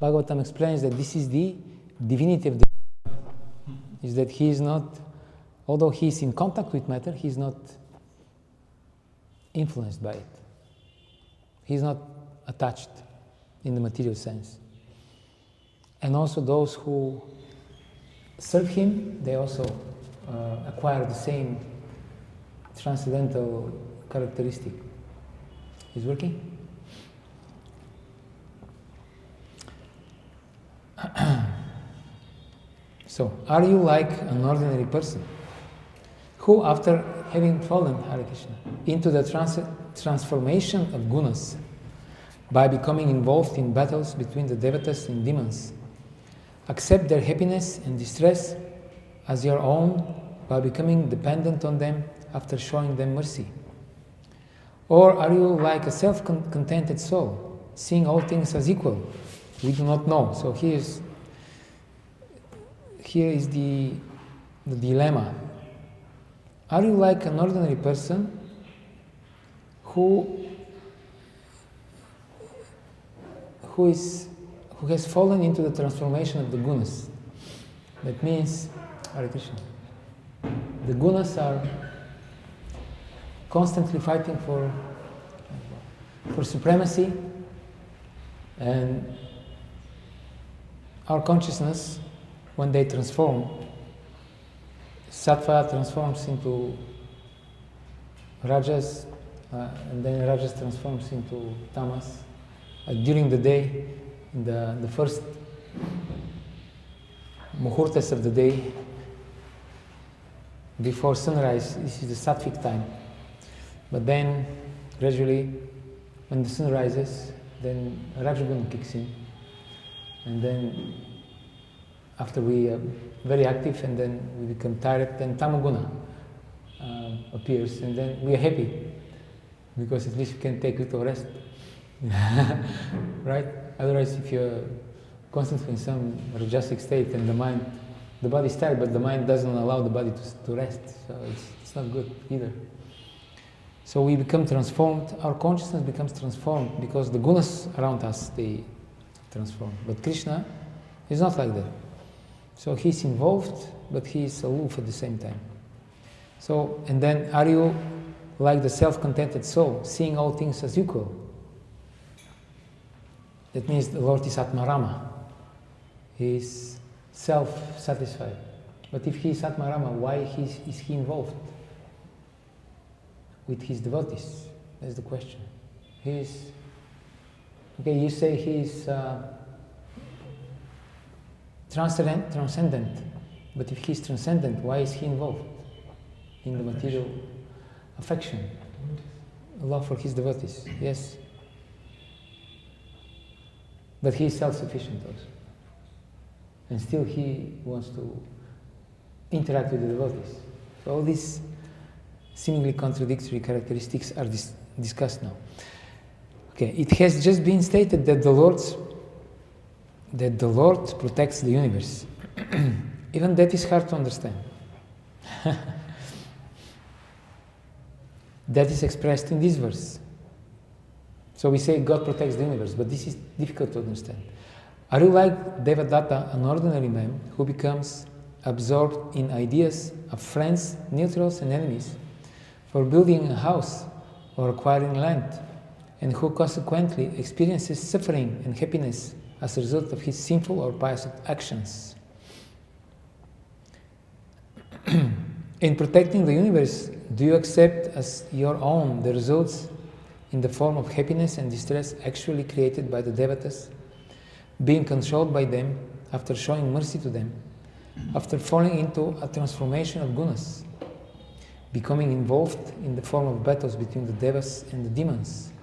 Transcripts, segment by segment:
Bhagavatam explains that this is the divinity of the is that he is not, although he is in contact with matter, he is not influenced by it. He is not attached in the material sense. And also those who serve him, they also acquire the same transcendental characteristic. Is working? So, are you like an ordinary person who, after having fallen, Hare Krishna, into the transformation of gunas, by becoming involved in battles between the devatas and demons, accept their happiness and distress as your own by becoming dependent on them after showing them mercy? Or are you like a self-contented soul, seeing all things as equal? We do not know. So here is the dilemma. Are you like an ordinary person who has fallen into the transformation of the gunas? That means, Hare Krishna, the gunas are constantly fighting for supremacy, and our consciousness, when they transform, sattva transforms into rajas, and then rajas transforms into tamas. During the day, in the first muhurtas of the day, before sunrise, this is the sattvic time. But then, gradually, when the sun rises, then Rajaguna kicks in. And then, after we are very active and then we become tired, then Tamaguna appears, and then we are happy, because at least we can take a little rest. Right? Otherwise, if you're constantly in some rajasic state and the body is tired, but the mind doesn't allow the body to rest, so it's not good either. So we become transformed, our consciousness becomes transformed because the gunas around us, they transform. But Krishna is not like that. So he's involved, but he is aloof at the same time. So, and then are you like the self-contented soul, seeing all things as equal? That means the Lord is Atmarama. He is self-satisfied. But if he is Atmarama, why is he involved with his devotees? That's the question. Okay, you say he is transcendent, but if he is transcendent, why is he involved in the material affection, love for his devotees? Yes. But he is self-sufficient also. And still he wants to interact with the devotees. So all these seemingly contradictory characteristics are discussed now. Okay, it has just been stated that the Lord protects the universe. Even that is hard to understand. That is expressed in this verse. So we say God protects the universe, but this is difficult to understand. Are you like Devadatta, an ordinary man who becomes absorbed in ideas of friends, neutrals, and enemies for building a house or acquiring land, and who consequently experiences suffering and happiness as a result of his sinful or pious actions? In protecting the universe, do you accept as your own the results in the form of happiness and distress actually created by the devatas, being controlled by them after showing mercy to them, after falling into a transformation of gunas, becoming involved in the form of battles between the devas and the demons?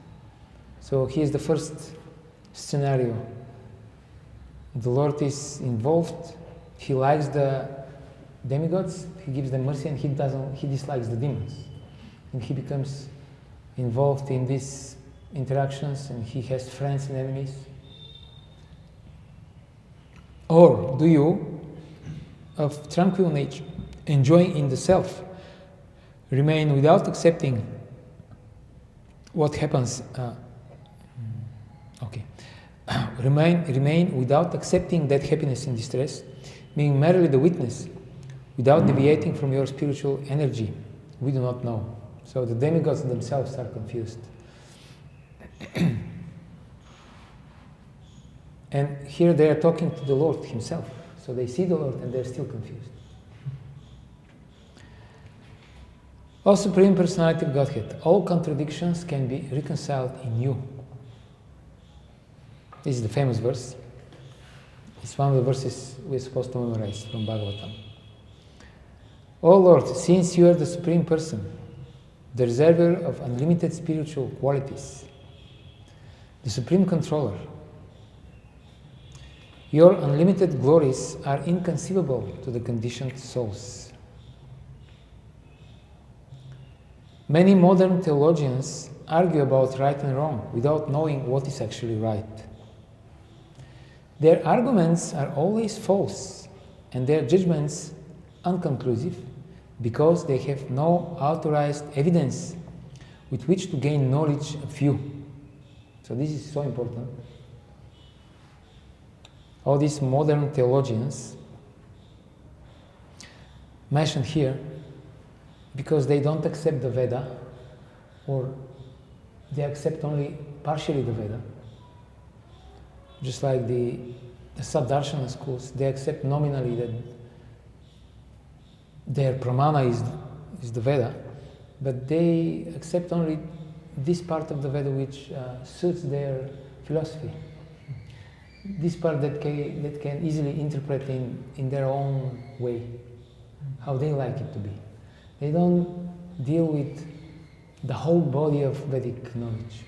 So here's the first scenario. The Lord is involved, he likes the demigods, he gives them mercy, and he dislikes the demons. And he becomes involved in these interactions, and he has friends and enemies. Or do you, of tranquil nature, enjoying in the self, remain without accepting what happens? remain without accepting that happiness and distress, being merely the witness, without deviating from your spiritual energy. We do not know. So the demigods themselves are confused. And here they are talking to the Lord himself. So they see the Lord and they're still confused. O Supreme Personality of Godhead, all contradictions can be reconciled in you. This is the famous verse. It's one of the verses we're supposed to memorize from Bhagavatam. O Lord, since you are the Supreme Person, the reservoir of unlimited spiritual qualities, the Supreme Controller, your unlimited glories are inconceivable to the conditioned souls. Many modern theologians argue about right and wrong without knowing what is actually right. Their arguments are always false and their judgments unconclusive because they have no authorized evidence with which to gain knowledge of you. So this is so important. All these modern theologians mentioned here because they don't accept the Veda, or they accept only partially the Veda. Just like the Saddarshana schools, they accept nominally that their pramana is the Veda, but they accept only this part of the Veda which suits their philosophy. This part that can easily interpret in their own way, how they like it to be. They don't deal with the whole body of Vedic knowledge.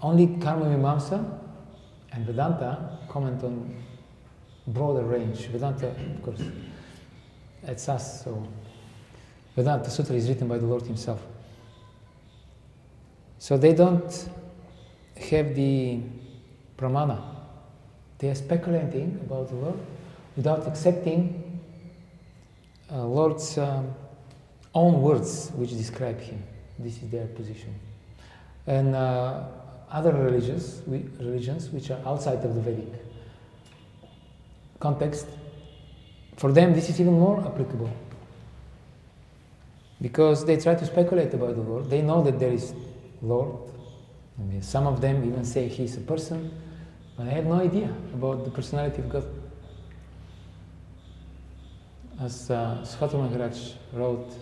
Only Karma Mimamsa and Vedanta comment on broader range. Vedanta, of course, it's us, so Vedanta Sutra is written by the Lord himself. So they don't have the pramana. They are speculating about the Lord without accepting Lord's own words which describe him. This is their position. And other religions which are outside of the Vedic context, for them this is even more applicable. Because they try to speculate about the Lord. They know that there is Lord. I mean, some of them even say he is a person, but I have no idea about the personality of God. As Svatma Maharaj wrote,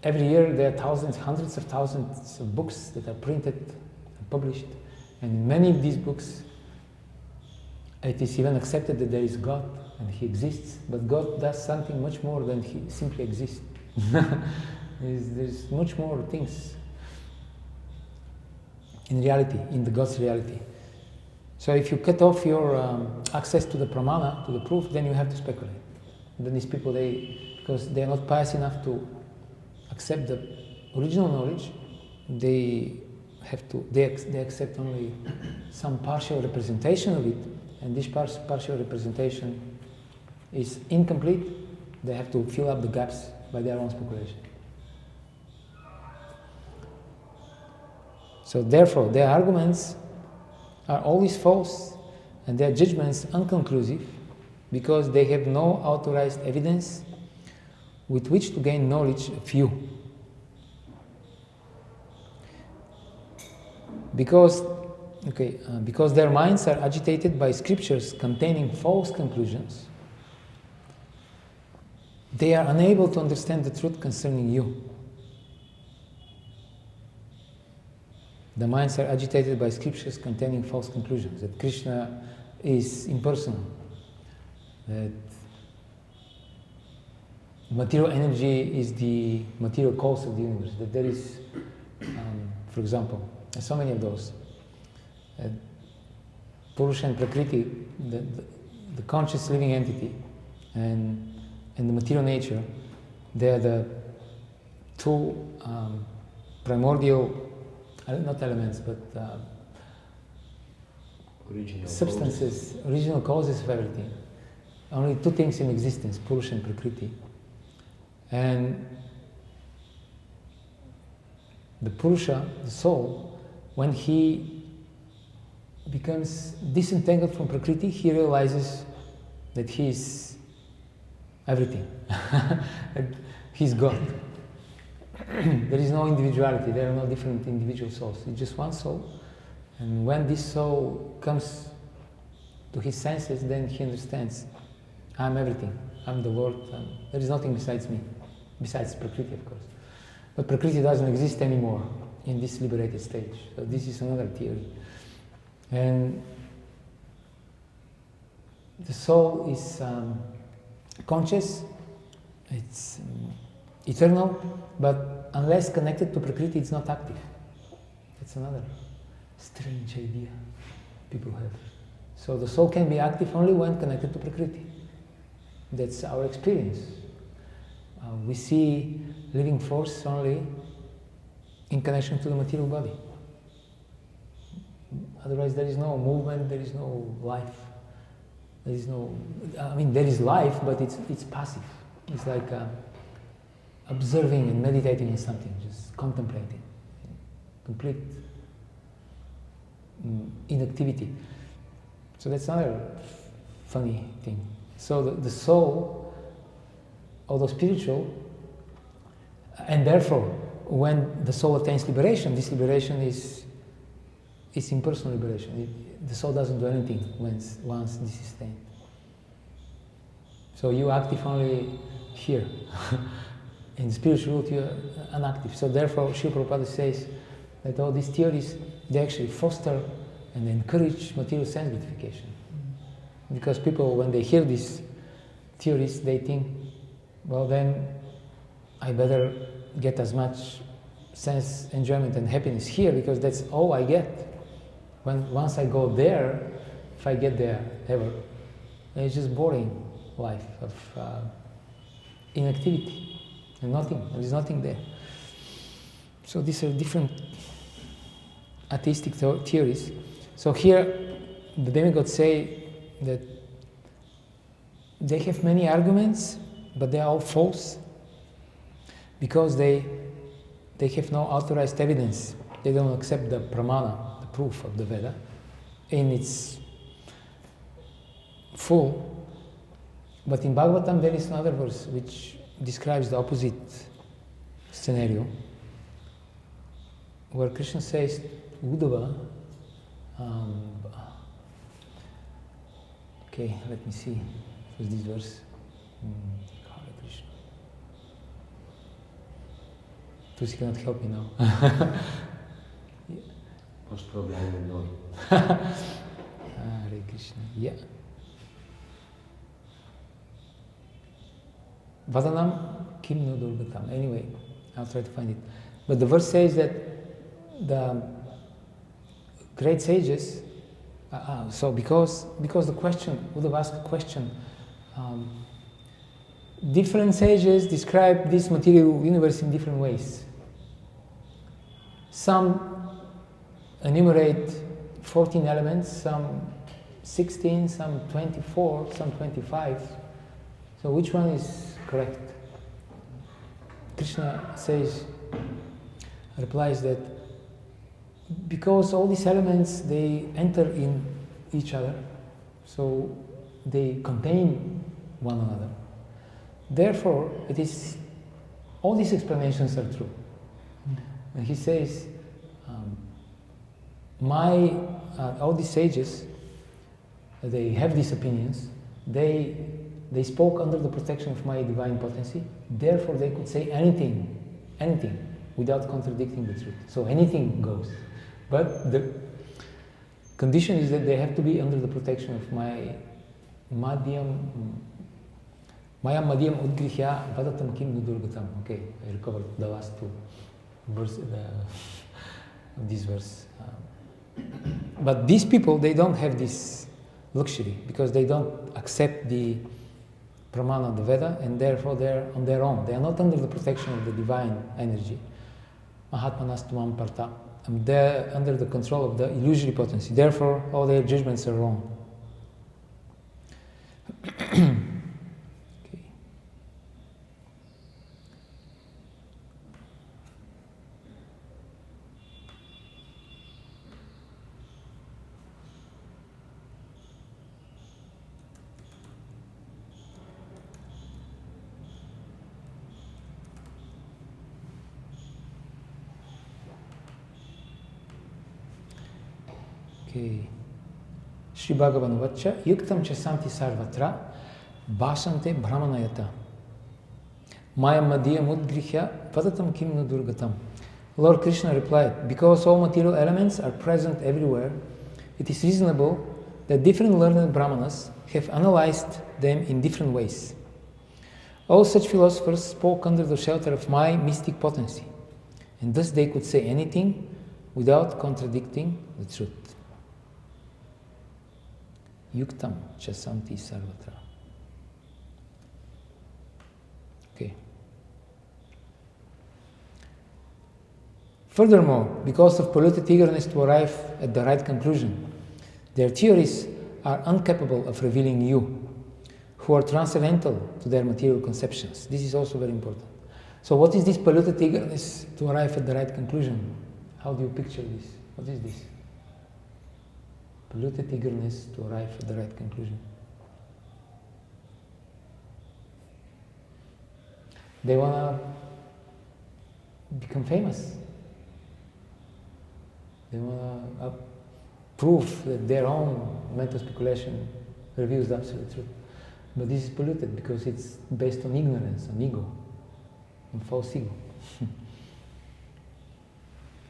every year there are thousands, hundreds of thousands of books that are printed and published, and in many of these books it is even accepted that there is God and he exists, but God does something much more than he simply exists. There's much more things in reality, in the God's reality. So if you cut off your access to the pramana, to the proof, then you have to speculate. And then these people, because they are not pious enough to accept the original knowledge, they accept only some partial representation of it, and this partial representation is incomplete. They have to fill up the gaps by their own speculation. So therefore, their arguments are always false and their judgments unconclusive because they have no authorized evidence with which to gain knowledge of you. Because their minds are agitated by scriptures containing false conclusions, they are unable to understand the truth concerning you. The minds are agitated by scriptures containing false conclusions, that Krishna is impersonal, that material energy is the material cause of the universe, that there is, for example, so many of those. Purusha and Prakriti, the conscious living entity, and the material nature, they are the two primordial, not elements, but substances, original causes of everything. Only two things in existence, Purusha and Prakriti. And the Purusha, the soul, when he becomes disentangled from Prakriti, he realizes that he is everything. He's God. There is no individuality, there are no different individual souls. It's just one soul. And when this soul comes to his senses, then he understands, I'm everything, I'm the Lord, there is nothing besides me, besides Prakriti, of course. But Prakriti doesn't exist anymore in this liberated stage. So this is another theory. And the soul is conscious, it's eternal, but unless connected to Prakriti, it's not active. That's another strange idea people have. So the soul can be active only when connected to Prakriti. That's our experience. We see living force only in connection to the material body. Otherwise there is no movement, there is no life. There is no, there is life, but it's passive. It's like observing and meditating in something, just contemplating. Complete inactivity. So that's another funny thing. So the soul, although spiritual, and therefore when the soul attains liberation, this liberation is impersonal liberation. The soul doesn't do anything once this is attained. So you active only here. In the spiritual world, you are inactive. So therefore, Srila Prabhupada says that all these theories, they actually foster and encourage material sense gratification. Because people, when they hear these theories, they think, well then, I better get as much sense enjoyment and happiness here, because that's all I get. Once I go there, if I get there ever, it's just boring life of inactivity. And nothing, there is nothing there. So these are different atheistic theories. So here, the demigods say that they have many arguments, but they are all false, because they have no authorized evidence. They don't accept the pramana, the proof of the Veda, in its full. But in Bhagavatam there is another verse which describes the opposite scenario, where Krishna says, Uddhava, okay, let me see, was this verse? Hare Krishna. Tusi cannot help me now. Most probably I will know it. Hare Krishna, yeah. Vadanam kim no durgatam. Anyway, I'll try to find it. But the verse says that the great sages, so because the question, Uddhava asked a question, different sages describe this material universe in different ways. Some enumerate 14 elements, some 16, some 24, some 25. So which one is correct? Krishna replies that because all these elements, they enter in each other, so they contain one another. Therefore, all these explanations are true. And he says, all these sages, they have these opinions, they spoke under the protection of my divine potency, therefore they could say anything, without contradicting the truth. So anything goes. But the condition is that they have to be under the protection of my madhyam udgrihya vadatam kim nudurgatam. Okay, I recovered the last two verses of this verse. But these people, they don't have this luxury, because they don't accept the pramana of the Veda, and therefore they're on their own. They are not under the protection of the divine energy. Mahatmanastumam parta. They're under the control of the illusory potency. Therefore, all their judgments are wrong. Okay. Okay. Shri Bhagavan Vacha Yuktam Chasanti Sarvatra Bhasante Brahmanayata Maya Madhya Mudgrihya Vadatam Kim Nu Durgatam. Lord Krishna replied, because all material elements are present everywhere, it is reasonable that different learned Brahmanas have analyzed them in different ways. All such philosophers spoke under the shelter of my mystic potency, and thus they could say anything without contradicting the truth. Yuktam chasanti sarvatra. Okay. Furthermore, because of polluted eagerness to arrive at the right conclusion, their theories are incapable of revealing you, who are transcendental to their material conceptions. This is also very important. So what is this polluted eagerness to arrive at the right conclusion? How do you picture this? What is this? Polluted eagerness to arrive at the right conclusion. They want to become famous. They want to prove that their own mental speculation reveals the absolute truth. But this is polluted because it's based on ignorance, on ego, on false ego.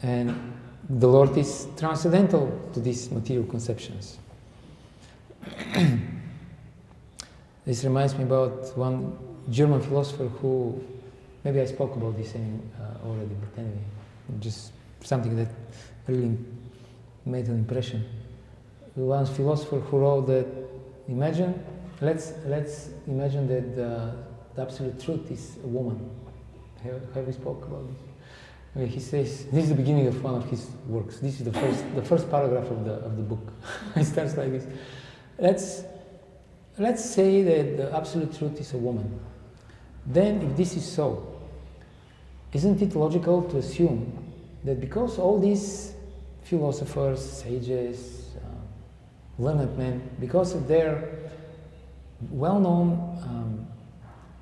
And the Lord is transcendental to these material conceptions. This reminds me about one German philosopher who, maybe I spoke about this already, but anyway, just something that really made an impression. One philosopher who wrote that, let's imagine that the absolute truth is a woman. Have we spoke about this? He says, this is the beginning of one of his works. This is the first paragraph of the book. It starts like this. Let's say that the absolute truth is a woman. Then, if this is so, isn't it logical to assume that because all these philosophers, sages, learned men, because of their well-known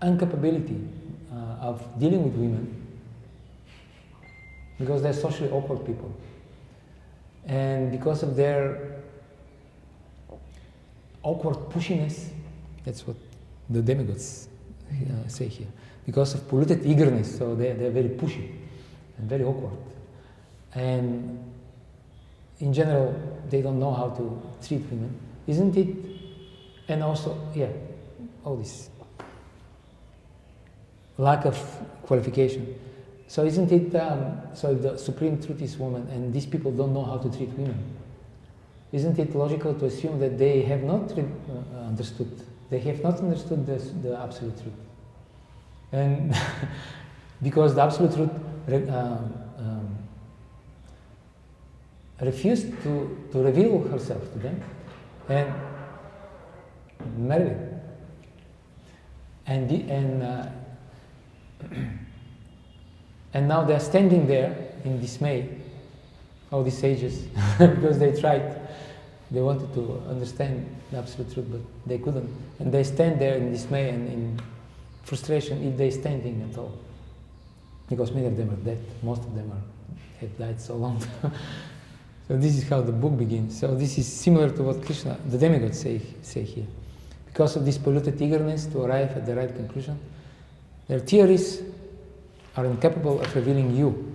incapability of dealing with women, because they're socially awkward people, and because of their awkward pushiness, that's what the demigods say here, because of polluted eagerness, so they're very pushy and very awkward, and in general they don't know how to treat women, isn't it? And also, all this lack of qualification. So isn't it, so if the supreme truth is woman and these people don't know how to treat women, isn't it logical to assume that they have not understood the absolute truth? And because the absolute truth refused to reveal herself to them and married them. And now they're standing there in dismay, all these sages, because they wanted to understand the absolute truth, but they couldn't. And they stand there in dismay and in frustration, if they're standing at all. Because many of them are dead, most of them have died so long. So this is how the book begins. So this is similar to what Krishna, the demigods say here. Because of this polluted eagerness to arrive at the right conclusion, their theories are incapable of revealing you,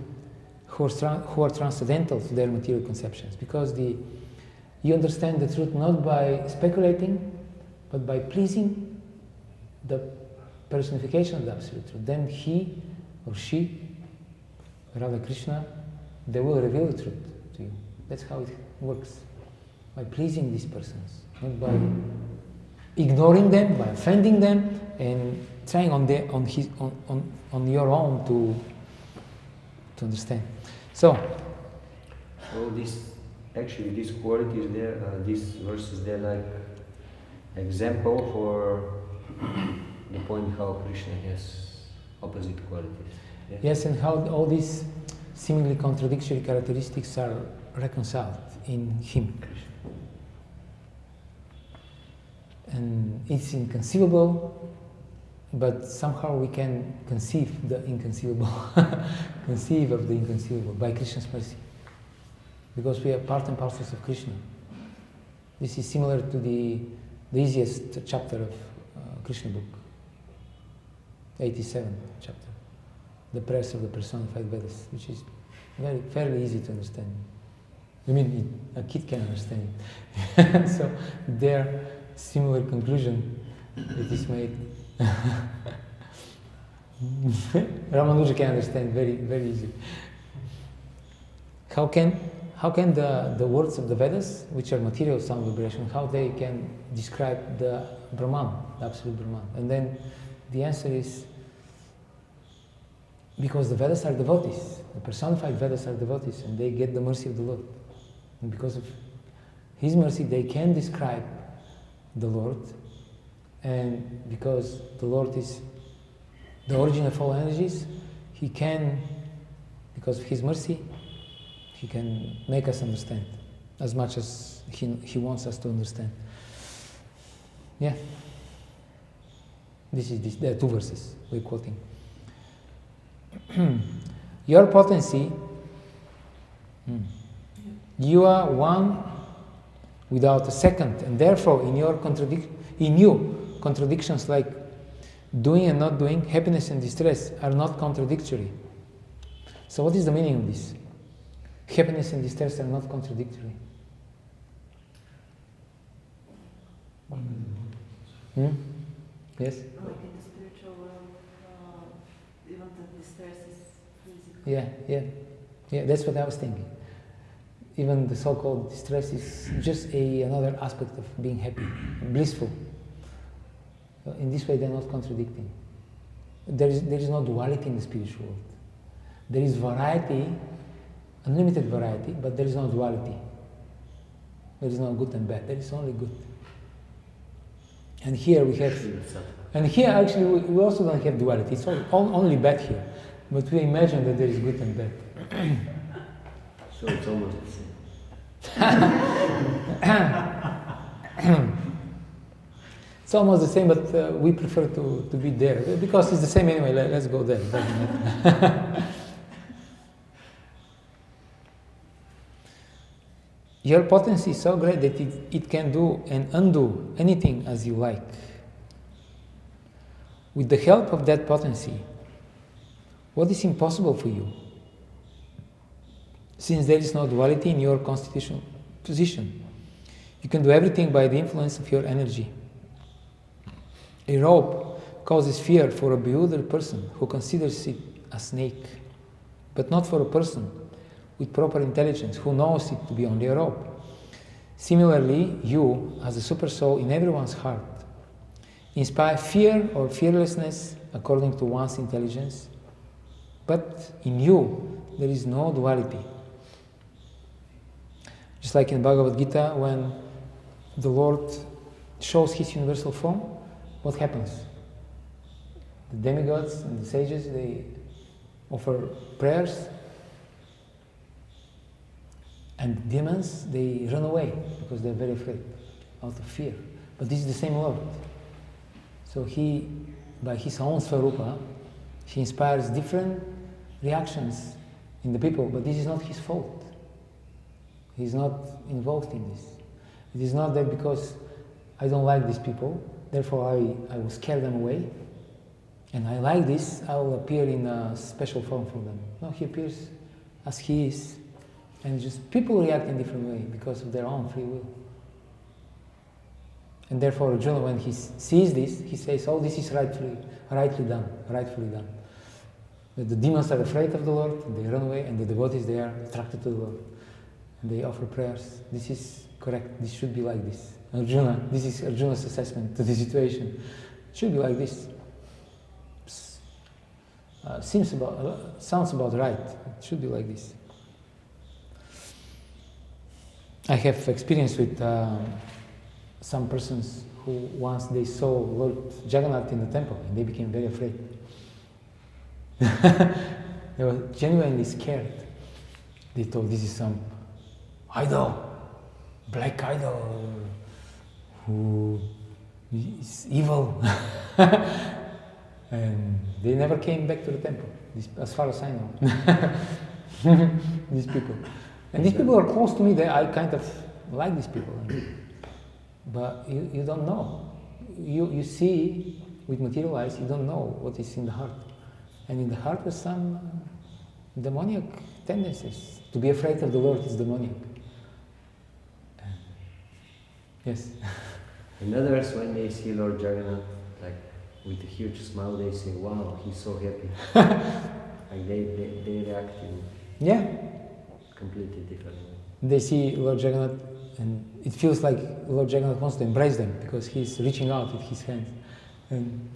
who are transcendental to their material conceptions, because you understand the truth not by speculating, but by pleasing the personification of the absolute truth. Then he or she, Radha Krishna, they will reveal the truth to you. That's how it works, by pleasing these persons, not by ignoring them, by offending them, and trying on your own to understand. So these qualities there, these verses, they're like example for the point how Krishna has opposite qualities. Yeah? Yes, and how all these seemingly contradictory characteristics are reconciled in him. And it's inconceivable, but somehow we can conceive the inconceivable, conceive of the inconceivable by Krishna's mercy, because we are part and parcels of Krishna. This is similar to the easiest chapter of Krishna book, 87 chapter, the prayers of the personified Vedas, which is fairly easy to understand. I mean, a kid can understand it. So there, similar conclusion that is made. Ramanuja can understand very, very easily. How can the words of the Vedas, which are material sound vibration, how they can describe the Brahman, the absolute Brahman? And then the answer is because the Vedas are devotees, the personified Vedas are devotees, and they get the mercy of the Lord. And because of His mercy, they can describe the Lord, and because the Lord is the origin of all energies, He can, because of His mercy, He can make us understand as much as He wants us to understand. Yeah. There are two verses we're quoting. Your potency, you are one without a second, and therefore in you contradictions like doing and not doing, happiness and distress are not contradictory. So what is the meaning of this? Happiness and distress are not contradictory. Yes? Like in the spiritual world, even the distress is physical. Yeah, that's what I was thinking. Even the so-called distress is just another aspect of being happy, blissful. In this way, they're not contradicting. There is no duality in the spiritual world. There is variety, unlimited variety, but there is no duality. There is no good and bad. There is only good. And here we have, and here actually we also don't have duality. It's only bad here, but we imagine that there is good and bad. So it's almost the same. It's almost the same, but we prefer to be there because it's the same anyway. Let's go there. It doesn't matter. Your potency is so great that it can do and undo anything as you like. With the help of that potency, what is impossible for you? Since there is no duality in your constitutional position, you can do everything by the influence of your energy. A rope causes fear for a bewildered person who considers it a snake, but not for a person with proper intelligence who knows it to be only a rope. Similarly, you, as a super soul in everyone's heart, inspire fear or fearlessness according to one's intelligence, but in you there is no duality. Just like in Bhagavad Gita, when the Lord shows His universal form, what happens? The demigods and the sages, they offer prayers, and the demons, they run away because they're very afraid, out of fear. But this is the same Lord. So He, by His own Swarupa, He inspires different reactions in the people, but this is not His fault. He's not involved in this. It is not that because I don't like these people, therefore I will scare them away, and I like this, I will appear in a special form for them. No, He appears as He is, and just people react in different way because of their own free will. And therefore Arjuna, when he sees this, he says, oh, this is rightfully done. But the demons are afraid of the Lord, and they run away, and the devotees, they are attracted to the Lord. And they offer prayers. This is correct, this should be like this. Arjuna, this is Arjuna's assessment to the situation. It should be like this. Sounds about right. It should be like this. I have experience with some persons who once they saw Lord Jagannath in the temple and they became very afraid. They were genuinely scared. They thought this is some idol, black idol, who is evil. And they never came back to the temple, as far as I know. These people. And these people are close to me. I kind of like these people. but you don't know. You see with material eyes, you don't know what is in the heart. And in the heart are some demoniac tendencies. To be afraid of the Lord is demoniac. Yes. In others, when they see Lord Jagannath, like with a huge smile, they say, "Wow, he's so happy." Like they react in completely different way. They see Lord Jagannath, and it feels like Lord Jagannath wants to embrace them because he's reaching out with his hands, and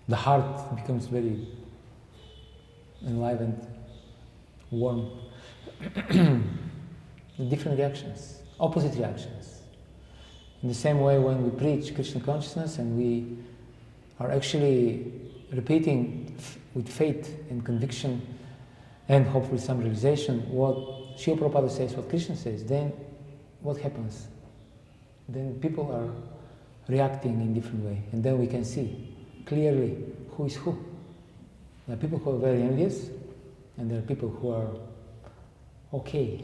the heart becomes very enlivened, warm. Different reactions, opposite reactions. In the same way, when we preach Krishna consciousness and we are actually repeating with faith and conviction and hopefully some realization what Srila Prabhupada says, what Krishna says, then what happens? Then people are reacting in different way, and then we can see clearly who is who. There are people who are very envious, and there are people who are okay,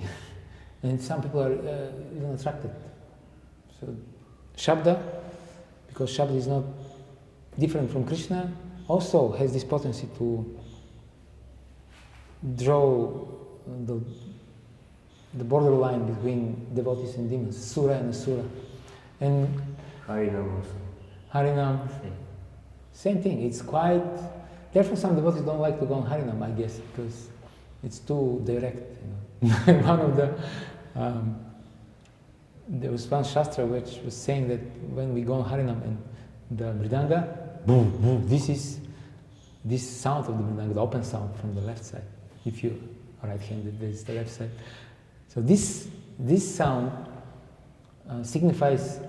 and some people are even attracted. So Shabda, because Shabda is not different from Krishna, also has this potency to draw the borderline between devotees and demons, Sura and Asura. And Harinam also. Harinam, same thing. It's quite. Therefore, some devotees don't like to go on Harinam, I guess, because it's too direct. One of there was one shastra which was saying that when we go on Harinam and the mridanga, boom, boom, this sound of the mridanga, the open sound from the left side. If you are right-handed, this is the left side. So this sound signifies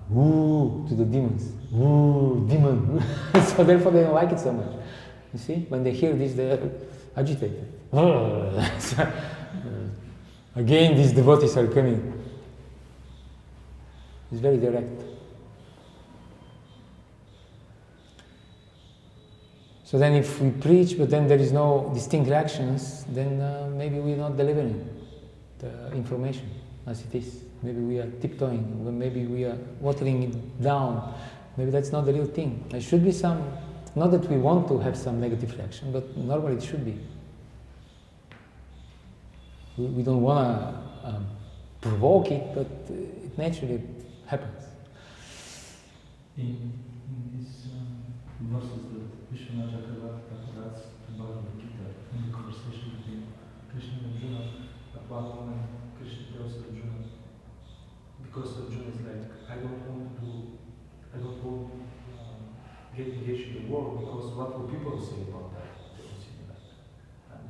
woo to the demons. Woo, demon. So therefore they don't like it so much. You see? When they hear this, they are agitated. Again, these devotees are coming. It's very direct. So then if we preach, but then there is no distinct reactions, then maybe we're not delivering the information as it is. Maybe we are tiptoeing, maybe we are watering it down. Maybe that's not the real thing. There should be some, not that we want to have some negative reaction, but normally it should be. We don't want to provoke it, but it naturally happens. In these verses that Vishwanath writes about the Gita, in the conversation between Krishna and Arjuna, at one moment Krishna tells Arjuna, because Arjuna is like, I don't want to get engaged in the war, because what will people say about that? They will see that. And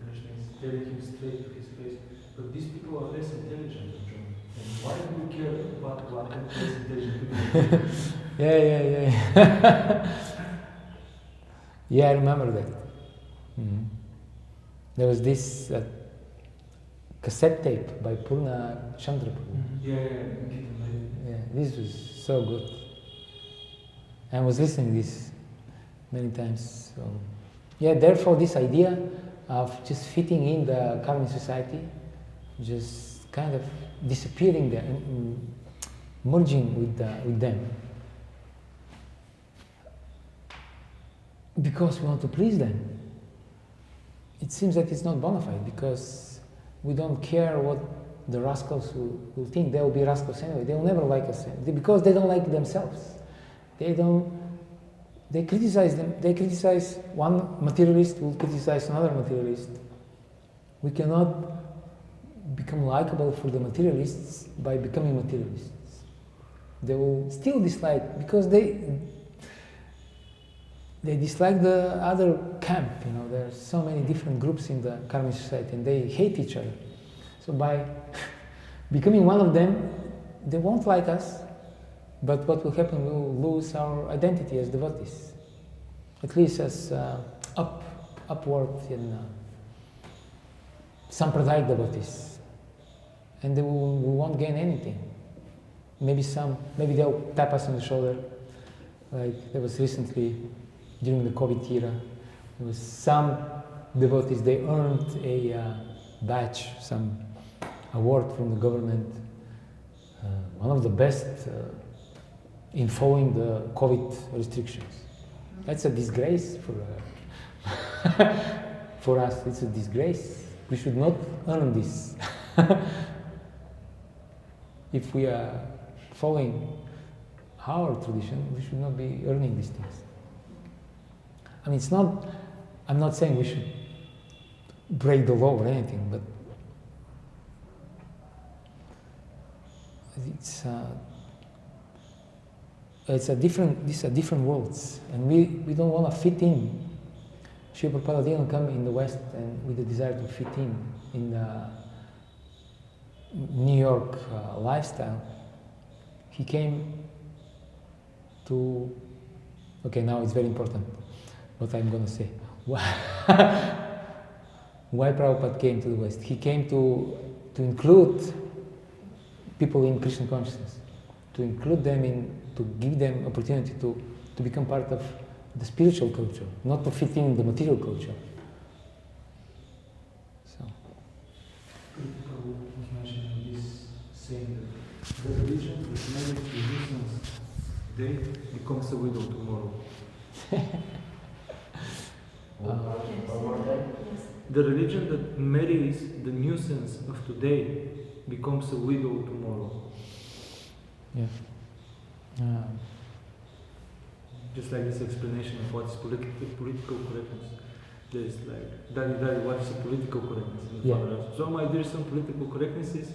Krishna is telling him straight to his face, but these people are less intelligent than Arjuna. And why do you care about what less intelligent people? Yeah. Yeah, I remember that. Mm-hmm. There was this cassette tape by Purna Chandrapur. Mm-hmm. Yeah, this was so good. I was listening to this many times. So, yeah, therefore this idea of just fitting in the karmic society, just kind of disappearing there, merging with them. Because we want to please them. It seems that it's not bona fide, because we don't care what the rascals will think. They will be rascals anyway. They will never like us, because they don't like themselves. They criticize them. They criticize one materialist, will criticize another materialist. We cannot become likable for the materialists by becoming materialists. They will still dislike, because they dislike the other camp. There are so many different groups in the karmic society, and they hate each other. So by becoming one of them, they won't like us. But what will happen? We will lose our identity as devotees, at least as upward in sampradayik devotees, and we won't gain anything. Maybe they'll tap us on the shoulder, like there was recently during the COVID era. There was some devotees, they earned a badge, some award from the government, one of the best in following the COVID restrictions. That's a disgrace for us. It's a disgrace. We should not earn this. If we are following our tradition, we should not be earning these things. I mean, I'm not saying we should break the law or anything, but these are different worlds, and we don't want to fit in. Srila Prabhupada didn't come in the West and with the desire to fit in the New York lifestyle. He came to, okay, now it's very important what I'm going to say. Why Prabhupada came to the West? He came to include people in Krishna consciousness, to include them to give them opportunity to become part of the spiritual culture, not to fit in the material culture. So. Prabhu was mentioning this, saying that the religion that marries the nuisance today becomes a widow tomorrow. The religion that marries the nuisance of today becomes a widow tomorrow. Yeah. Just like this explanation of what is political correctness. There's like, Daddy, what is political correctness? Yeah. So my dear, some political correctness is,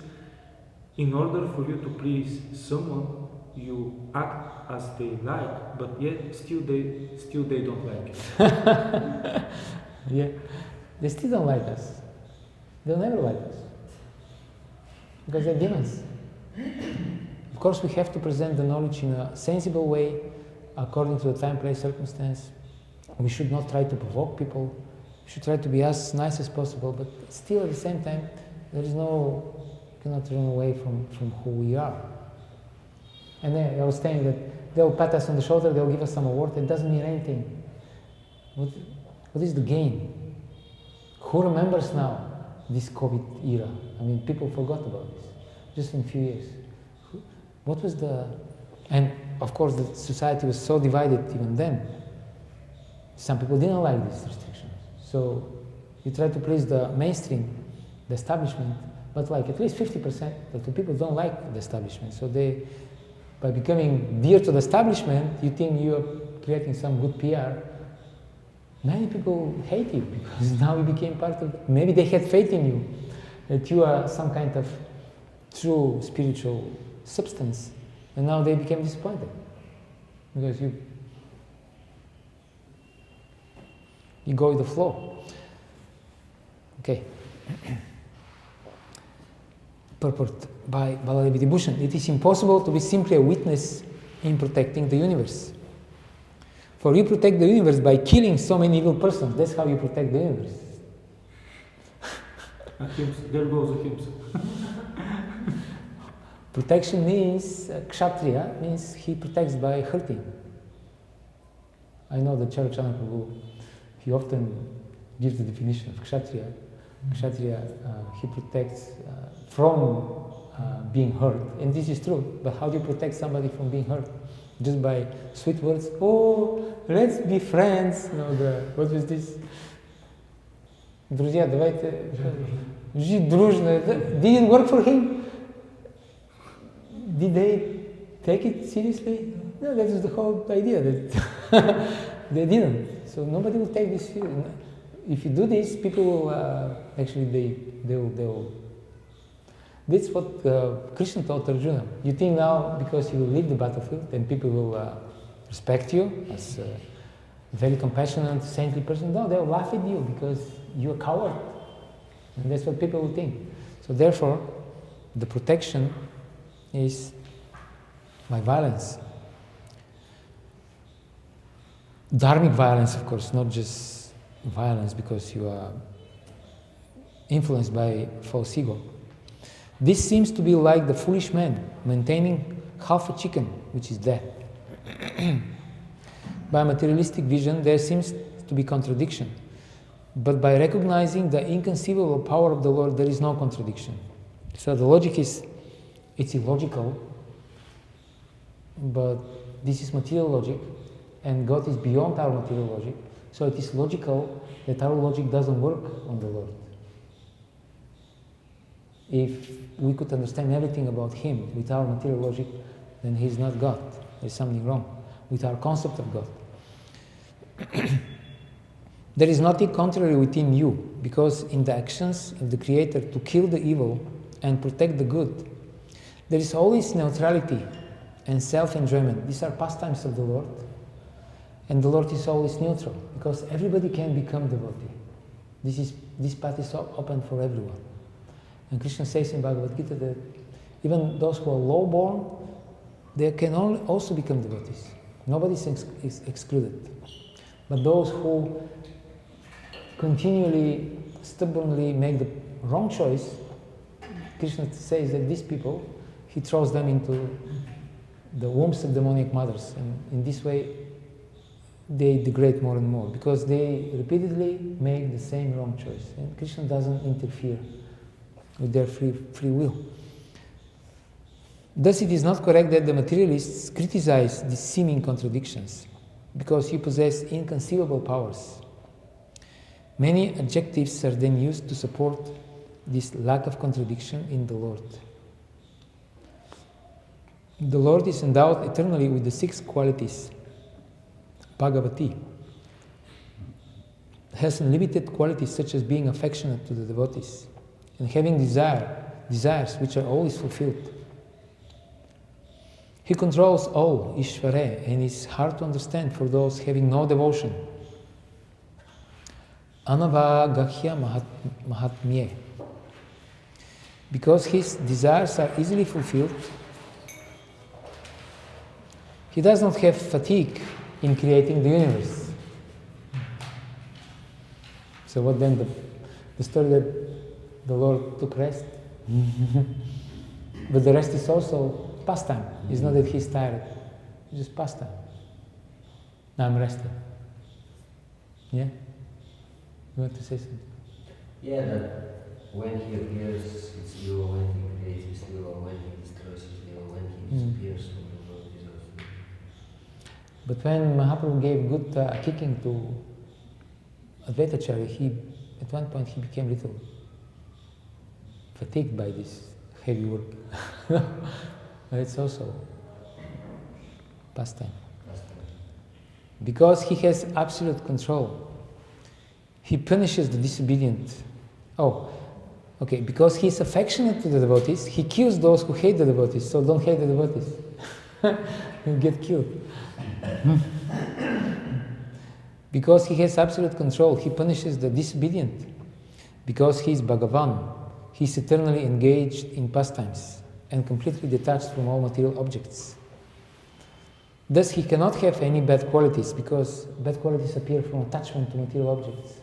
in order for you to please someone, you act as they like, but yet still they don't like it. Yeah, they still don't like us. They'll never like us because they're demons. Of course, we have to present the knowledge in a sensible way, according to the time, place, circumstance. We should not try to provoke people. We should try to be as nice as possible, but still at the same time, you cannot run away from who we are. And then I was saying that they'll pat us on the shoulder, they'll give us some award, it doesn't mean anything. What is the gain? Who remembers now this COVID era? I mean, people forgot about this just in a few years. What was and of course the society was so divided even then. Some people didn't like these restrictions. So you try to please the mainstream, the establishment, but like at least 50% of the people don't like the establishment. So by becoming dear to the establishment, you think you are creating some good PR. Many people hate you because now you became part of, maybe they had faith in you, that you are some kind of true spiritual substance, and now they became disappointed because you go with the flow. Okay. Purport by Baladevi Vibhushan. It is impossible to be simply a witness in protecting the universe. For you protect the universe by killing so many evil persons. That's how you protect the universe. There goes a hymns. Protection means, kshatriya means he protects by hurting. I know that Charachana Prabhu, he often gives the definition of kshatriya. Kshatriya, he protects from being hurt. And this is true. But how do you protect somebody from being hurt? Just by sweet words. Oh, let's be friends. You know, what was this? Друзья, давайте жить дружно. Didn't work for him. Did they take it seriously? No, that was the whole idea. That they didn't. So nobody will take this seriously. If you do this, people will actually they'll. That's what Krishna told Arjuna. You think now because you will leave the battlefield, then people will respect you as a very compassionate, saintly person. No, they'll laugh at you because you're a coward, and that's what people will think. So therefore, the protection is by violence. Dharmic violence, of course, not just violence because you are influenced by false ego. This seems to be like the foolish man maintaining half a chicken, which is dead. By materialistic vision, there seems to be contradiction. But by recognizing the inconceivable power of the Lord, there is no contradiction. So the logic is, it's illogical, but this is material logic, and God is beyond our material logic, so it is logical that our logic doesn't work on the Lord. If we could understand everything about Him with our material logic, then He's not God. There's something wrong with our concept of God. There is nothing contrary within you, because in the actions of the Creator to kill the evil and protect the good, there is always neutrality and self-enjoyment. These are pastimes of the Lord, and the Lord is always neutral, because everybody can become devotee. This path is open for everyone. And Krishna says in Bhagavad Gita that even those who are low-born, they can also become devotees. Nobody is excluded. But those who continually, stubbornly make the wrong choice, Krishna says that these people, He throws them into the wombs of demonic mothers, and in this way they degrade more and more, because they repeatedly make the same wrong choice, and Krishna doesn't interfere with their free will. Thus it is not correct that the materialists criticize these seeming contradictions, because you possess inconceivable powers. Many adjectives are then used to support this lack of contradiction in the Lord. The Lord is endowed eternally with the 6 qualities. Bhagavati has unlimited qualities such as being affectionate to the devotees and having desires which are always fulfilled. He controls all, Ishvare, and is hard to understand for those having no devotion. Anavagahya Mahatmye. Because his desires are easily fulfilled, he does not have fatigue in creating the universe. So what then, the story that the Lord took rest? But the rest is also pastime. It's not that he's tired, it's just pastime. Now I'm resting. Yeah? You want to say something? Yeah, that when he appears, it's evil, when he creates, it's evil, when he destroys, it's evil, when he disappears from the world, is also evil. But when Mahaprabhu gave good kicking to Advaitacharya, at one point he became a little fatigued by this heavy work. But it's also pastime. Because he has absolute control, he punishes the disobedient. Because he is affectionate to the devotees, he kills those who hate the devotees, so don't hate the devotees. You get killed. Because he has absolute control, he punishes the disobedient. Because he is Bhagavan, he is eternally engaged in pastimes and completely detached from all material objects. Thus he cannot have any bad qualities, because bad qualities appear from attachment to material objects.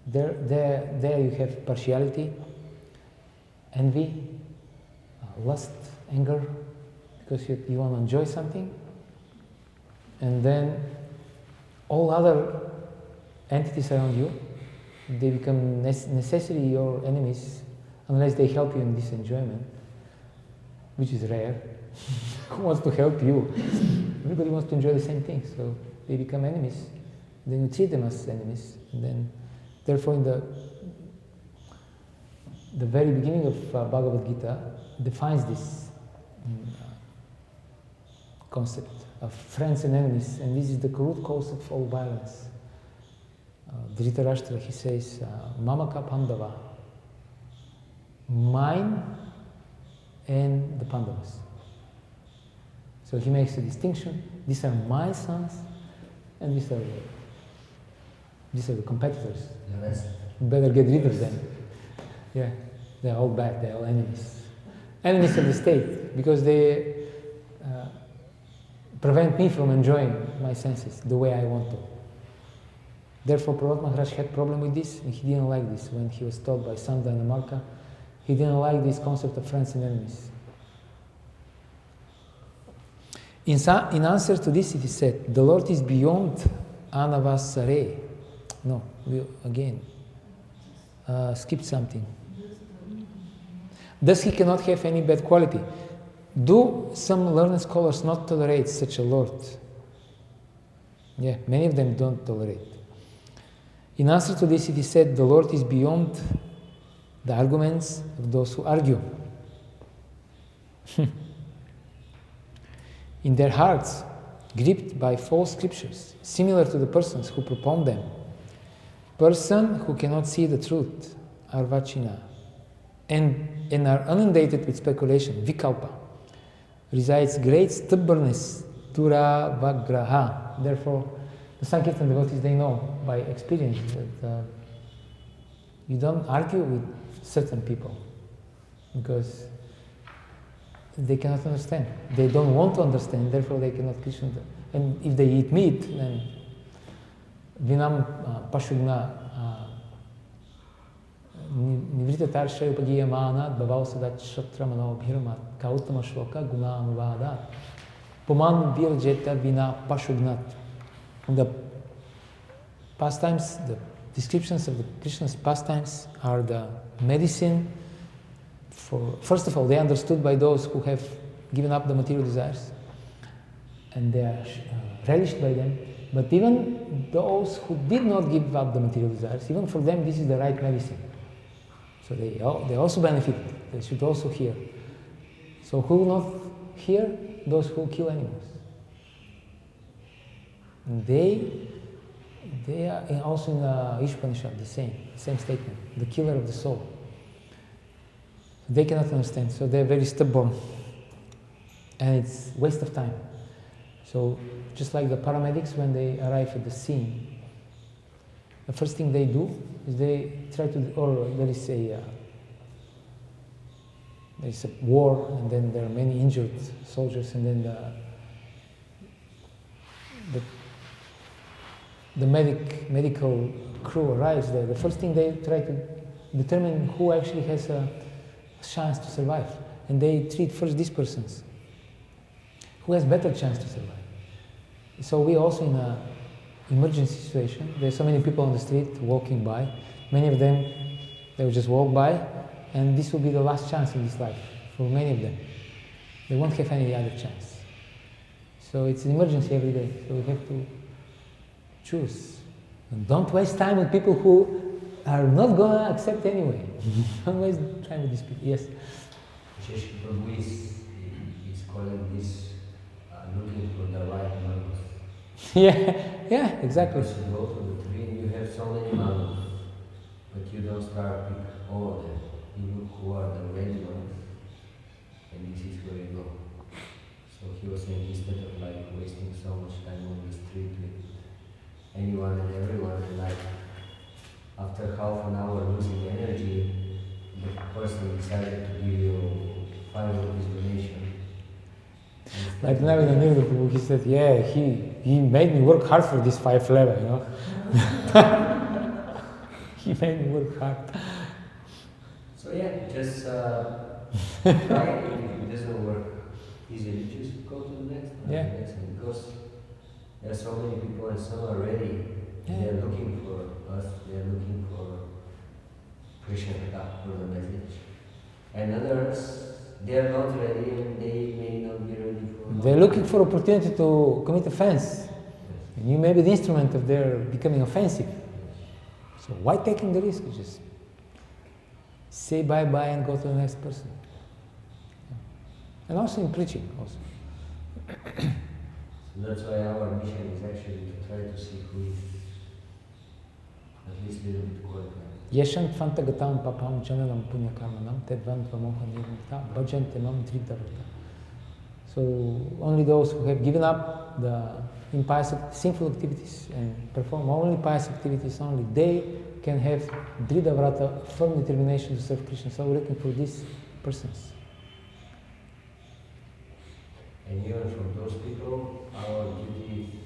There you have partiality, envy, lust, anger, because you want to enjoy something, and then all other entities around you, they become necessarily your enemies unless they help you in this enjoyment, which is rare. Who wants to help you? Everybody wants to enjoy the same thing, so they become enemies. Then you treat them as enemies, and then therefore in the very beginning of Bhagavad Gita defines this concept of friends and enemies, and this is the root cause of all violence. Dhritarashtra, he says, Mamaka Pandava, mine and the Pandavas. So he makes a distinction. These are my sons, and these are the competitors. Better get rid of them. Yeah, they're all bad. They're all enemies. Enemies of the state, because they prevent me from enjoying my senses the way I want to. Therefore, Prahlad Maharaj had problem with this, and he didn't like this when he was taught by Sanda and Amarka. He didn't like this concept of friends and enemies. In answer to this, it is said, the Lord is beyond anavasare. No, we again skipped something. Thus he cannot have any bad quality. Do some learned scholars not tolerate such a Lord? Yeah, many of them don't tolerate. In answer to this, it is said, the Lord is beyond the arguments of those who argue. In their hearts, gripped by false scriptures, similar to the persons who propound them. Person who cannot see the truth, arvachina, and are inundated with speculation, vikalpa, resides great stubbornness, duravagraha. Therefore, the Sankirtan devotees, they know by experience that you don't argue with certain people because they cannot understand. They don't want to understand, therefore they cannot Krishna. And if they eat meat, then vinam pashugna nivrita tarsha upagiyamanat bhavasadat shatramano bhirmat kautama shloka gunanuvadat puman virjeta vina pashugnat. The pastimes, the descriptions of the Krishna's pastimes are the medicine for, first of all, they are understood by those who have given up the material desires and they are relished by them. But even those who did not give up the material desires, even for them this is the right medicine. So they also benefit, they should also hear. So who will not hear? Those who kill animals. And they are also in the Ishpanishad, the same statement, the killer of the soul. They cannot understand, so they're very stubborn. And it's waste of time. So just like the paramedics, when they arrive at the scene, the first thing they do is they try to, or there is a war, and then there are many injured soldiers, and then the medical crew arrives there. The first thing they try to determine who actually has a chance to survive, and they treat first these persons who has better chance to survive. So we also in an emergency situation. There's so many people on the street walking by. Many of them, they will just walk by, and this will be the last chance in this life for many of them. They won't have any other chance. So it's an emergency every day. So we have to choose. And don't waste time with people who are not going to accept anyway. Don't waste time with these people. Yes? Sheshki Prabhu is calling this looking for the right mangoes. yeah, exactly. Because you go to the tree and you have so many mangoes, but you don't start with all of them. You look who are the ready ones, and this is where you go. So he was saying, instead of like wasting so much time on the street with anyone and everyone, and like after half an hour losing energy, the person decided to give you 5 rupees donation. Like now in the middle, he said, yeah, he made me work hard for this 5 level, you know. He made me work hard. So yeah, just try it. If it doesn't work easily, just go to the next one. Yeah. The next one. Because there are so many people and some are ready. Yeah. They are looking for us. They are looking for Krishna for the message. And others, they are not ready and they may not be ready for. They're looking for opportunity to commit offense. Yes. And you may be the instrument of their becoming offensive. So why taking the risk? Just say bye-bye and go to the next person. And also in preaching also. So that's why our mission is actually to try to see who is at least a little bit qualified. Yeshant fantagatam papam jananam punya karmanam tedvan vamoha nirmita bhajante mam dridavrata. So only those who have given up the impious, sinful activities and perform only pious activities, only they can have dridavrata, firm determination to serve Krishna. So we're looking for these persons. And even from those people, our duty,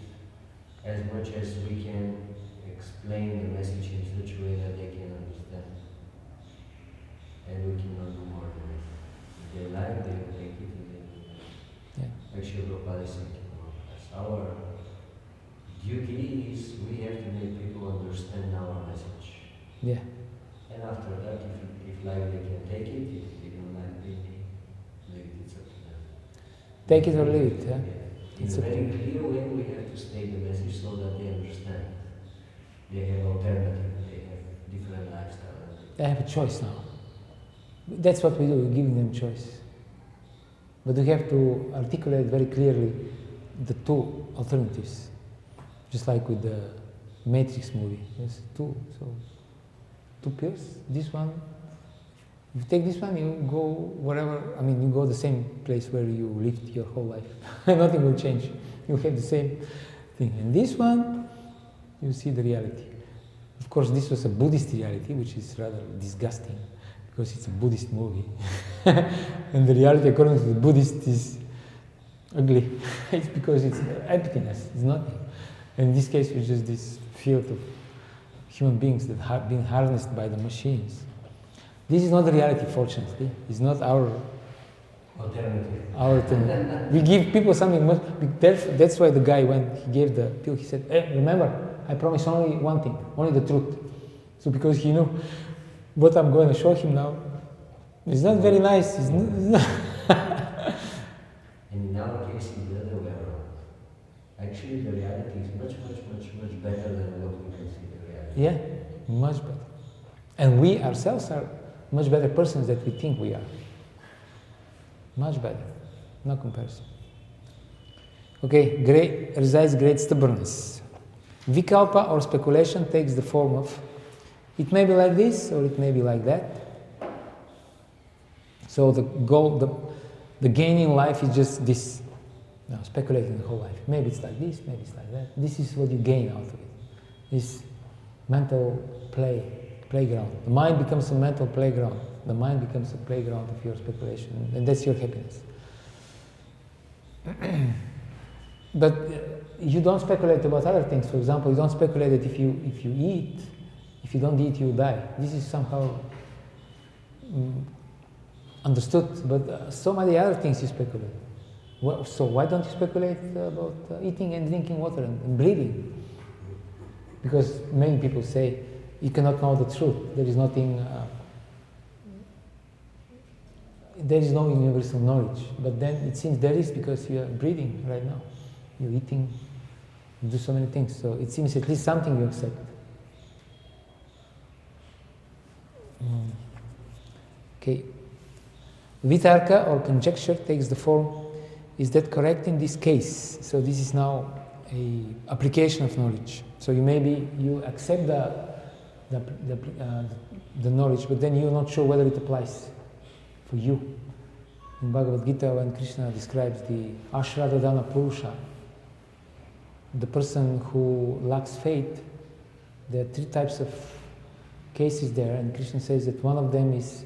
as much as we can explain the message in such a way that they can understand. And we cannot do more than this. If they like, they will take it and they will. Yeah. Actually, Prabhupada is saying, our duty is we have to make people understand our message. Yeah. And And after that, if like they can take it, if they don't like it, it's up to them. Take it or leave it, yeah? In a very clear way, we have to state the message so that they understand. They have alternative, they have different lifestyles. They have a choice now. That's what we do, we're giving them choice. But we have to articulate very clearly the two alternatives. Just like with the Matrix movie. There's two pills. This one, if you take this one, you go wherever, you go the same place where you lived your whole life. Nothing will change. You have the same thing. And this one, you see the reality. Of course, this was a Buddhist reality, which is rather disgusting, because it's a Buddhist movie. And the reality, according to the Buddhist, is ugly. It's because it's emptiness, it's nothing. In this case, it's just this field of human beings that have been harnessed by the machines. This is not the reality, fortunately. It's not our alternative. We give people something much. That's why the guy, when he gave the pill, he said, "Hey, remember, I promise only one thing, only the truth." So because he knew what I'm going to show him now, it's not very nice. It's not And in our case, it's the other way around. Actually, the reality is much better than what we consider reality. Yeah, much better. And we ourselves are much better persons than we think we are. Much better. No comparison. Okay, resides great stubbornness. Vikalpa or speculation takes the form of, it may be like this or it may be like that. So the goal, the gain in life is just this. No, speculating the whole life. Maybe it's like this, maybe it's like that. This is what you gain out of it. This mental playground. The mind becomes a mental playground. The mind becomes a playground of your speculation, and that's your happiness. But you don't speculate about other things. For example, you don't speculate that if you eat, if you don't eat, you die. This is somehow understood, but so many other things you speculate. Well, so why don't you speculate about eating and drinking water and breathing? Because many people say you cannot know the truth. There is nothing. There is no universal knowledge. But then it seems there is, because you are breathing right now. You're eating. You do so many things. So it seems at least something you accept. Okay. Vitarka or conjecture takes the form, is that correct in this case? So this is now a application of knowledge. So you accept the knowledge, but then you're not sure whether it applies for you. In Bhagavad Gita, when Krishna describes the Ashradadana Purusha, the person who lacks faith, there are three types of cases there, and Krishna says that one of them is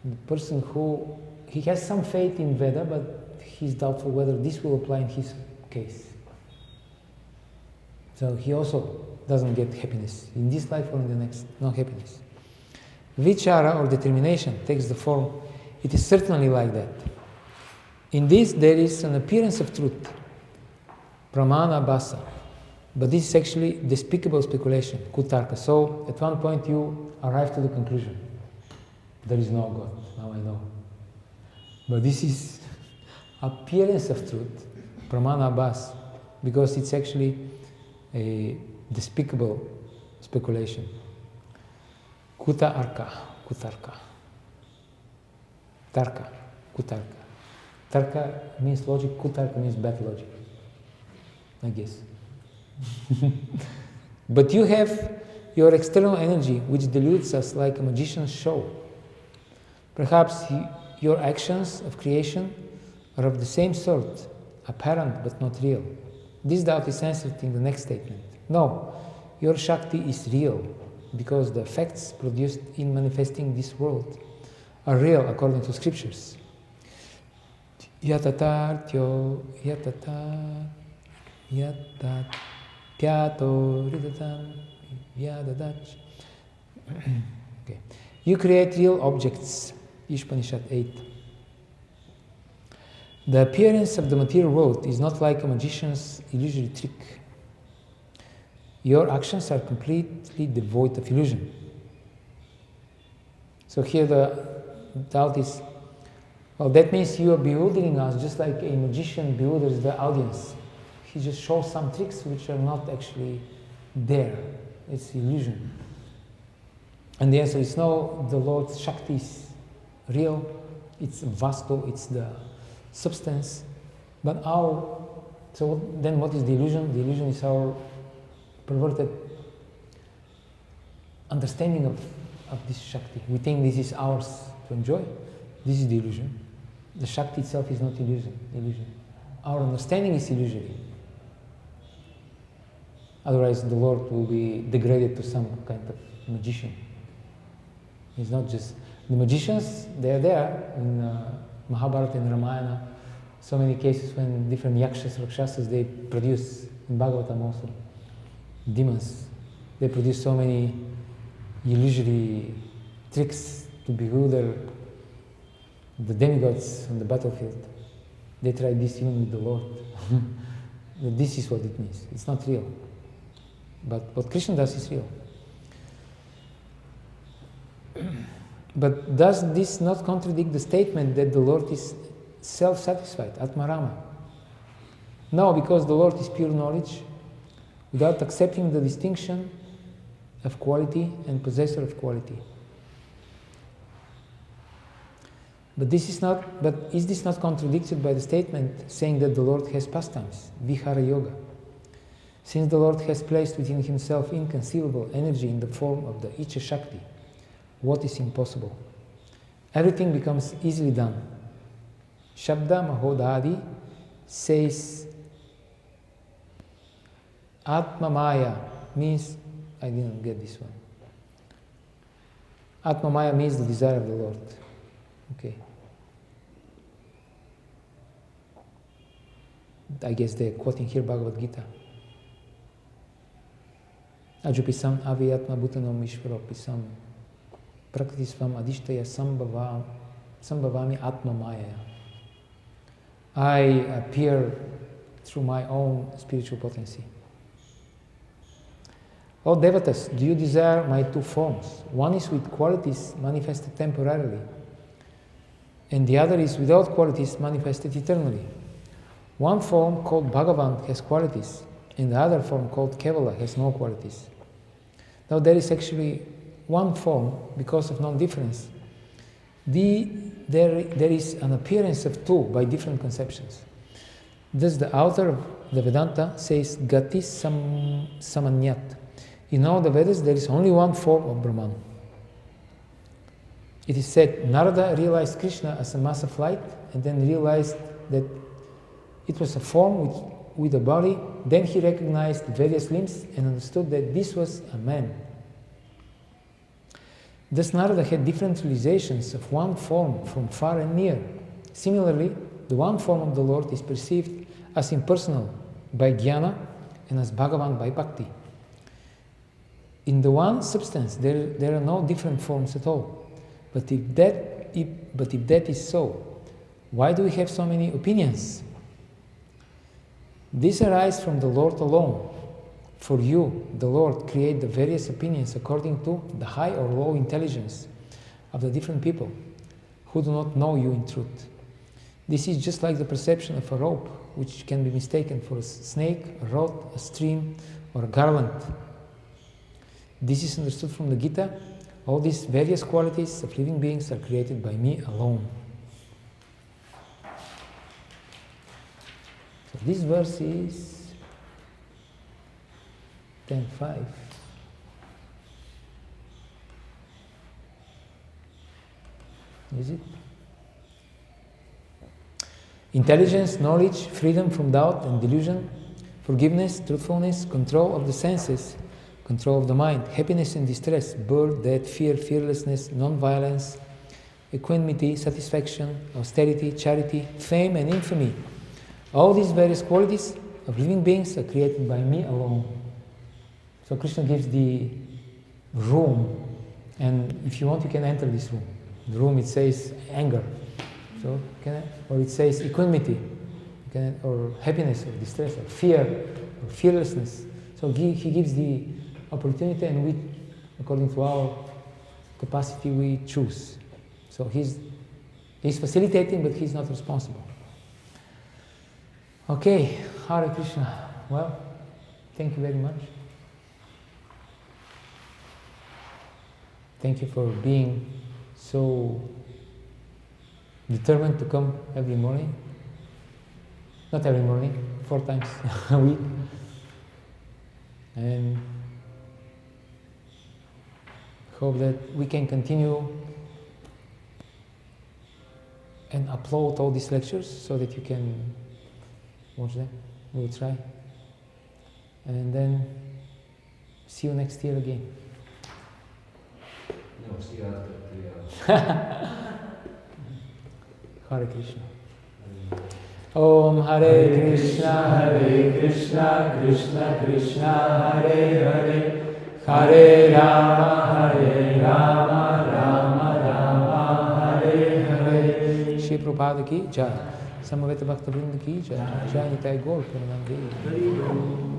the person who he has some faith in Veda, but he's doubtful whether this will apply in his case. So he also doesn't get happiness in this life or in the next, no happiness. Vichara or determination takes the form, it is certainly like that. In this there is an appearance of truth, pramana basa, but this is actually despicable speculation, kutarka. So at one point you arrive to the conclusion, there is no God, now I know. But this is appearance of truth, pramana bas, because it's actually a despicable speculation. Kutarka. Tarka, kutarka. Tarka means logic, kutarka means bad logic, I guess. But you have your external energy which deludes us like a magician's show. Perhaps your actions of creation are of the same sort, apparent but not real. This doubt is answered in the next statement. No, your Shakti is real, because the effects produced in manifesting this world are real according to scriptures. Yatatartyo yatatyato ridatam yadadach. Okay. You create real objects. Ishpanishad 8. The appearance of the material world is not like a magician's illusory trick. Your actions are completely devoid of illusion. So here the doubt is, well, that means you are bewildering us just like a magician bewilders the audience. He just shows some tricks which are not actually there. It's illusion. And the answer is no, the Lord's Shakti is real, it's vastu, it's the substance. But so then what is the illusion? The illusion is our perverted understanding of this Shakti. We think this is ours to enjoy. This is the illusion. The Shakti itself is not illusion. Our understanding is illusory. Otherwise the Lord will be degraded to some kind of magician. He's not just... The magicians, they are there in Mahabharata and Ramayana. So many cases when different yakshas, rakshasas, they produce, in Bhagavatam also, demons. They produce so many illusory tricks to bewilder the demigods on the battlefield. They try this even with the Lord. This is what it means. It's not real. But what Krishna does is real. But does this not contradict the statement that the Lord is self-satisfied, Atmarama? No, because the Lord is pure knowledge, without accepting the distinction of quality and possessor of quality. But is this not contradicted by the statement saying that the Lord has pastimes, Vihara Yoga? Since the Lord has placed within himself inconceivable energy in the form of the Icha Shakti, what is impossible? Everything becomes easily done. Shabda Mahodadi says Atma Maya means, I didn't get this one. Atma Maya means the desire of the Lord. Okay. I guess they're quoting here Bhagavad Gita. Ajupisam aviyatma bhutanam ishvaropisam prakritisvam adishtaya sambhavami atma maya. I appear through my own spiritual potency. O devatas, do you desire my two forms? One is with qualities manifested temporarily, and the other is without qualities manifested eternally. One form called Bhagavan has qualities, and the other form called Kevala has no qualities. Now there is actually one form because of non-difference. There is an appearance of two by different conceptions. Thus the author of the Vedanta says Gati Samanyat. In all the Vedas there is only one form of Brahman. It is said Narada realized Krishna as a mass of light and then realized that it was a form with a body. Then he recognized the various limbs and understood that this was a man. Thus Narada had different realizations of one form from far and near. Similarly, the one form of the Lord is perceived as impersonal by Jnana and as Bhagavan by Bhakti. In the one substance, there are no different forms at all. But if that is so, why do we have so many opinions? This arises from the Lord alone. For you, the Lord, create the various opinions according to the high or low intelligence of the different people who do not know you in truth. This is just like the perception of a rope, which can be mistaken for a snake, a rod, a stream, or a garland. This is understood from the Gita. All these various qualities of living beings are created by me alone. So this verse is 10.5. Is it? Intelligence, knowledge, freedom from doubt and delusion, forgiveness, truthfulness, control of the senses, control of the mind, happiness and distress, birth, death, fear, fearlessness, non-violence, equanimity, satisfaction, austerity, charity, fame and infamy. All these various qualities of living beings are created by me alone. So Krishna gives the room, and if you want, you can enter this room. The room, it says anger, so or it says equanimity, or happiness, or distress, or fear, or fearlessness. So he gives the opportunity, and we, according to our capacity we choose. So he's facilitating, but he's not responsible. Okay, Hare Krishna. Well, thank you very much. Thank you for being so determined to come every morning. Not every morning, 4 times a week. And hope that we can continue and upload all these lectures so that you can watch them. We will try. And then see you next year again. No, see you after 3 hours. Hare Krishna. Om Hare Krishna, Krishna Krishna, Hare Hare, Hare Rama, Rama Rama, Hare Hare. Shri Prabhupada ki jai. Samaveta Bhakta Vrinda ki jai. Jai Nitai Gaur Premanande.